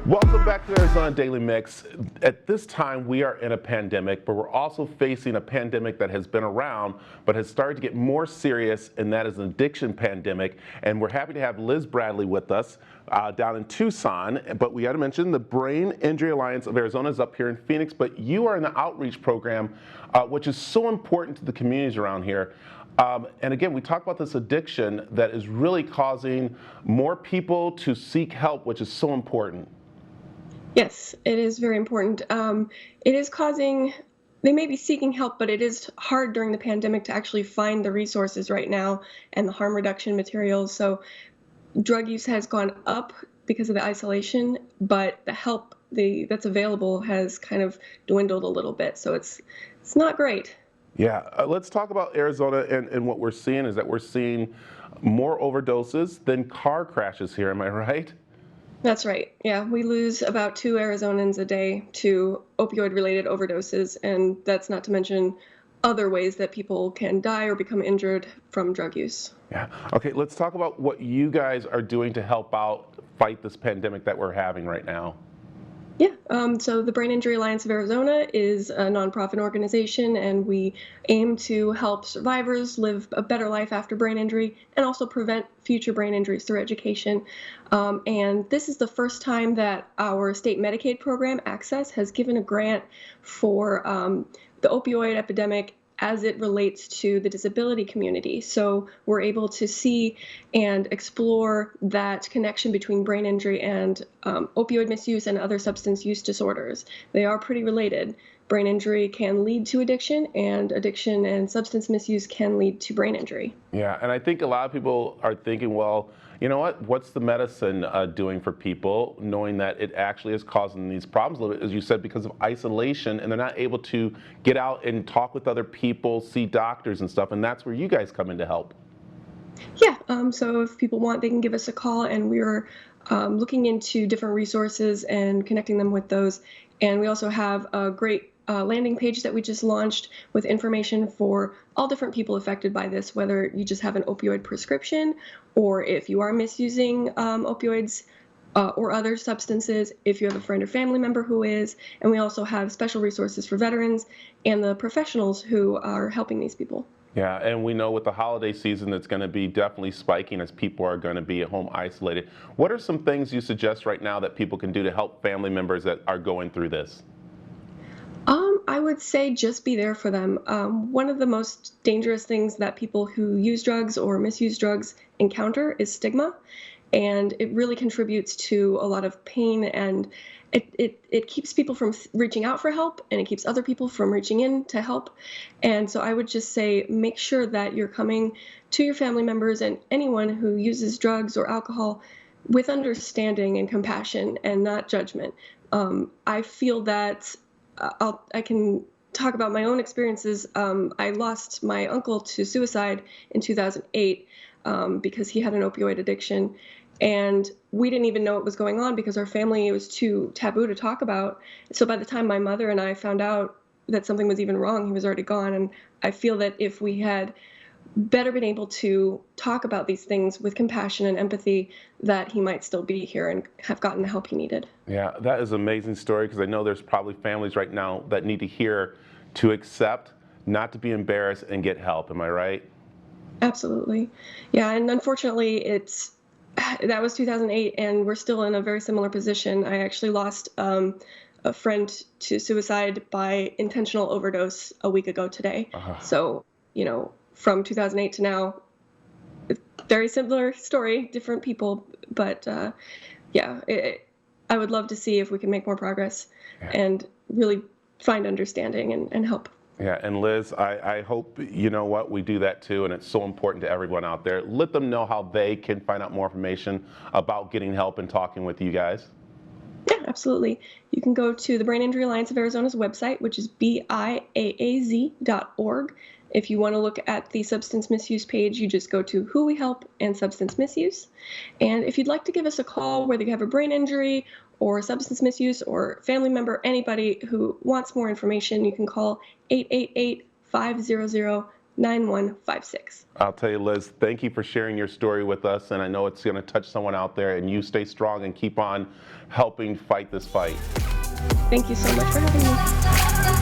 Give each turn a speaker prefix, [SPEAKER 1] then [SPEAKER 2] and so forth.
[SPEAKER 1] Welcome back to Arizona Daily Mix. At this time, we are in a pandemic, but we're also facing a pandemic that has been around, but has started to get more serious, and that is an addiction pandemic. And we're happy to have Liz Bradley with us down in Tucson. But we got to mention the Brain Injury Alliance of Arizona is up here in Phoenix, but you are in the outreach program, which is so important to the communities around here. And again, we talk about this addiction that is really causing more people to seek help, which is so important.
[SPEAKER 2] Yes, it is very important. It is causing, they may be seeking help, but it is hard during the pandemic to actually find the resources right now and the harm reduction materials. So drug use has gone up because of the isolation, but the help that's available has kind of dwindled a little bit. So it's not great.
[SPEAKER 1] Yeah, let's talk about Arizona, and what we're seeing is that we're seeing more overdoses than car crashes here. Am I right?
[SPEAKER 2] That's right. Yeah, we lose about 2 Arizonans a day to opioid-related overdoses, and that's not to mention other ways that people can die or become injured from drug use.
[SPEAKER 1] Yeah. Okay, let's talk about what you guys are doing to help out fight this pandemic that we're having right now.
[SPEAKER 2] Yeah, so the Brain Injury Alliance of Arizona is a nonprofit organization, and we aim to help survivors live a better life after brain injury and also prevent future brain injuries through education. And this is the first time that our state Medicaid program, Access, has given a grant for the opioid epidemic as it relates to the disability community. So we're able to see and explore that connection between brain injury and opioid misuse and other substance use disorders. They are pretty related. Brain injury can lead to addiction, and addiction and substance misuse can lead to brain injury.
[SPEAKER 1] Yeah, and I think a lot of people are thinking, well, you know what? What's the medicine doing for people, knowing that it actually is causing these problems a little bit, as you said, because of isolation, and they're not able to get out and talk with other people, see doctors and stuff, and that's where you guys come in to help.
[SPEAKER 2] Yeah, so if people want, they can give us a call, and we're looking into different resources and connecting them with those. And we also have a great landing page that we just launched with information for all different people affected by this, whether you just have an opioid prescription or if you are misusing opioids or other substances, if you have a friend or family member who is. And we also have special resources for veterans and the professionals who are helping these people.
[SPEAKER 1] Yeah, and we know with the holiday season it's going to be definitely spiking as people are going to be at home isolated. What are some things you suggest right now that people can do to help family members that are going through this?
[SPEAKER 2] I would say just be there for them. One of the most dangerous things that people who use drugs or misuse drugs encounter is stigma, and it really contributes to a lot of pain, and it keeps people from reaching out for help, and it keeps other people from reaching in to help. And so I would just say make sure that you're coming to your family members and anyone who uses drugs or alcohol with understanding and compassion and not judgment. I feel that I can talk about my own experiences. I lost my uncle to suicide in 2008 because he had an opioid addiction. And we didn't even know what was going on because our family, it was too taboo to talk about. So by the time my mother and I found out that something was even wrong, he was already gone. And I feel that if we had better been able to talk about these things with compassion and empathy, that he might still be here and have gotten the help he needed.
[SPEAKER 1] Yeah, that is an amazing story, because I know there's probably families right now that need to hear to accept, not to be embarrassed, and get help. Am I right?
[SPEAKER 2] Absolutely. Yeah, and unfortunately, that was 2008, and we're still in a very similar position. I actually lost a friend to suicide by intentional overdose a week ago today. So, from 2008 to now, very similar story, different people, but yeah, I would love to see if we can make more progress and really find understanding and help.
[SPEAKER 1] Yeah, and Liz, I hope, you know what, we do that too, and it's so important to everyone out there. Let them know how they can find out more information about getting help and talking with you guys.
[SPEAKER 2] Yeah, absolutely. You can go to the Brain Injury Alliance of Arizona's website, which is biaaz.org. If you want to look at the substance misuse page, you just go to Who We Help and Substance Misuse. And if you'd like to give us a call, whether you have a brain injury or substance misuse or family member, anybody who wants more information, you can call 888-500 9156.
[SPEAKER 1] I'll tell you, Liz, thank you for sharing your story with us, and I know it's going to touch someone out there, and you stay strong and keep on helping fight this fight.
[SPEAKER 2] Thank you so much for having me.